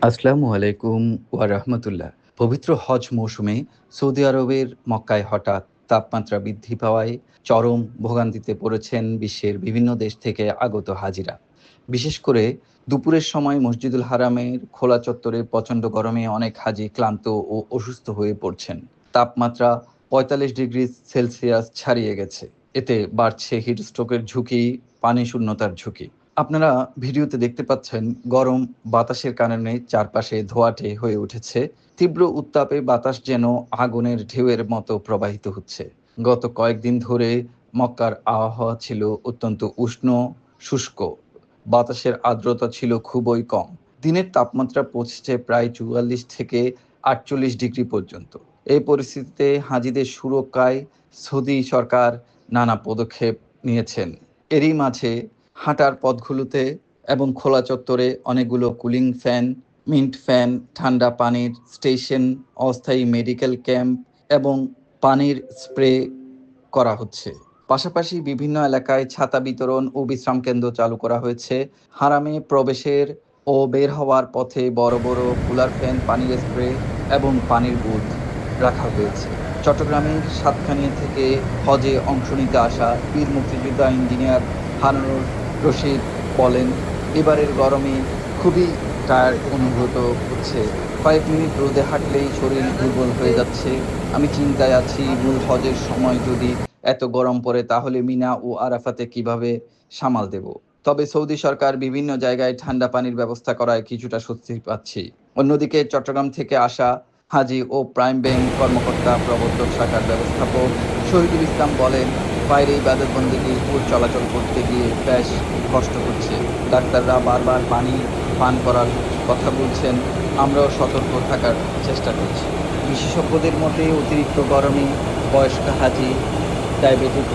আসসালামু আলাইকুম ওয়া রাহমাতুল্লাহ। পবিত্র হজ মৌসুমে সৌদি আরবের মক্কায় হঠাৎ তাপমাত্রা বৃদ্ধি পাওয়ায় চরম ভোগান্তিতে পড়েছেন বিশ্বের বিভিন্ন দেশ থেকে আগত হাজিরা। বিশেষ করে দুপুরের সময় মসজিদুল হারামের খোলা চত্বরে প্রচণ্ড গরমে অনেক হাজি ক্লান্ত ও অসুস্থ হয়ে পড়ছেন। তাপমাত্রা ৪৫ ডিগ্রি সেলসিয়াস ছাড়িয়ে গেছে। এতে বাড়ছে হিটস্ট্রোকের ঝুঁকি, পানি শূন্যতার ঝুঁকি। আপনারা ভিডিওতে দেখতে পাচ্ছেন গরম বাতাসের কারণে চারপাশে ধোঁয়াটে হয়ে উঠেছে। তীব্র উত্তাপে বাতাস যেন আগুনের ঢেউয়ের মতো প্রবাহিত হচ্ছে। গত কয়েকদিন ধরে মক্কার আবহাওয়া ছিল অত্যন্ত উষ্ণ, শুষ্ক। বাতাসের আর্দ্রতা ছিল খুবই কম। দিনের তাপমাত্রা পৌঁছেছে প্রায় ৪৪ থেকে ৪৮ ডিগ্রি পর্যন্ত। এই পরিস্থিতিতে হাজিদের সুরক্ষায় সৌদি সরকার নানা পদক্ষেপ নিয়েছেন। এরই মাঝে হাঁটার পথগুলোতে এবং খোলা চত্বরে অনেকগুলো কুলিং ফ্যান, মিন্ট ফ্যান, ঠান্ডা পানির স্টেশন, অস্থায়ী মেডিকেল ক্যাম্প এবং পানির স্প্রে করা হচ্ছে। পাশাপাশি বিভিন্ন এলাকায় ছাতা বিতরণ ও বিশ্রাম কেন্দ্র চালু করা হয়েছে। হারামে প্রবেশের ও বের হওয়ার পথে বড় বড় কুলার ফ্যান, পানির স্প্রে এবং পানির বুথ রাখা হয়েছে। চট্টগ্রামের সাতকানিয়া থেকে হজে অংশ নিতে আসা বীর মুক্তিযোদ্ধা ইঞ্জিনিয়ার হারুনুর রশিদ বলেন, এবারের গরমে খুবই টায়ার্ড অনুভূত হচ্ছে। কয়েক মিনিট রোদে হাঁটলেই শরীর দুর্বল হয়ে যাচ্ছে। আমি চিন্তায় আছি, মূল হজের সময় যদি এত গরম পড়ে তাহলে মিনা ও আরাফাতে কিভাবে সামাল দেব। তবে সৌদি সরকার বিভিন্ন জায়গায় ঠান্ডা পানির ব্যবস্থা করায় কিছুটা স্বস্তি পাচ্ছি। অন্যদিকে চট্টগ্রাম থেকে আসা হাজি ও প্রাইম ব্যাংক কর্মকর্তা প্রবর্তক শাখার ব্যবস্থাপক শহীদুল ইসলাম বলেন, বাইরে ইবাদতবন্দেগী ও চলাচল করতে গিয়ে বেশ কষ্ট হচ্ছে। ডাক্তাররা বারবার পানি পান করার কথা বলছেন, আমরাও সতর্ক থাকার চেষ্টা করছি। বিশেষজ্ঞদের মতে অতিরিক্ত গরমে বয়স্ক হাজি, ডায়াবেটিক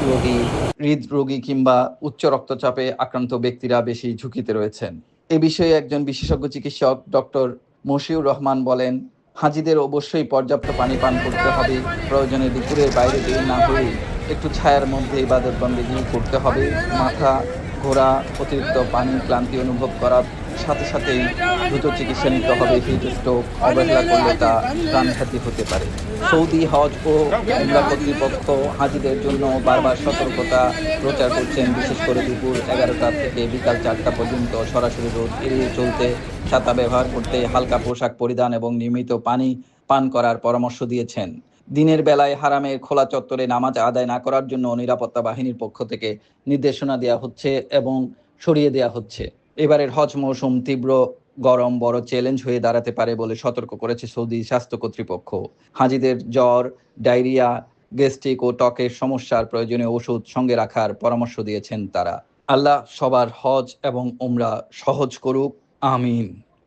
রোগী, হৃদরোগী কিংবা উচ্চ রক্তচাপে আক্রান্ত ব্যক্তিরা বেশি ঝুঁকিতে রয়েছেন। এ বিষয়ে একজন বিশেষজ্ঞ চিকিৎসক ডক্টর মশিউর রহমান বলেন, হাজিদের অবশ্যই পর্যাপ্ত পানি পান করতে হবে। প্রয়োজনে দুপুরের বাইরে বের না হয়ে একটু ছায়ার মধ্যে ইবাদতবন্দেগী করতে হবে। মাথা ঘোরা, অতিরিক্ত পানি, ক্লান্তি অনুভব করার সাথে সাথেই দ্রুত চিকিৎসা নিতে হবে। হিট স্ট্রোক অবহেলা করলে তা প্রাণঘাতী হতে পারে। সৌদি হজ ও উমরা কর্তৃপক্ষ হাজিদের জন্য বারবার সতর্কতা প্রচার করছেন। বিশেষ করে দুপুর ১১টা থেকে বিকাল ৪টা পর্যন্ত সরাসরি রোদ এড়িয়ে চলতে, ছাতা ব্যবহার করতে, হালকা পোশাক পরিধান এবং নিয়মিত পানি পান করার পরামর্শ দিয়েছেন। দিনের বেলায় হারামের খোলা চত্বরে নামাজ আদায় না করার জন্য নিরাপত্তা বাহিনীর পক্ষ থেকে নির্দেশনা দেওয়া হচ্ছে এবং সরিয়ে দেওয়া হচ্ছে। এবারের হজ মৌসুম তীব্র গরম বড় চ্যালেঞ্জ হয়ে দাঁড়াতে পারে বলে সতর্ক করেছে সৌদি স্বাস্থ্য কর্তৃপক্ষ। হাজিদের জ্বর, ডায়রিয়া, গ্যাস্ট্রিক ও ত্বকের সমস্যার প্রয়োজনীয় ওষুধ সঙ্গে রাখার পরামর্শ দিয়েছেন তারা। আল্লাহ সবার হজ এবং উমরা সহজ করুক, আমিন।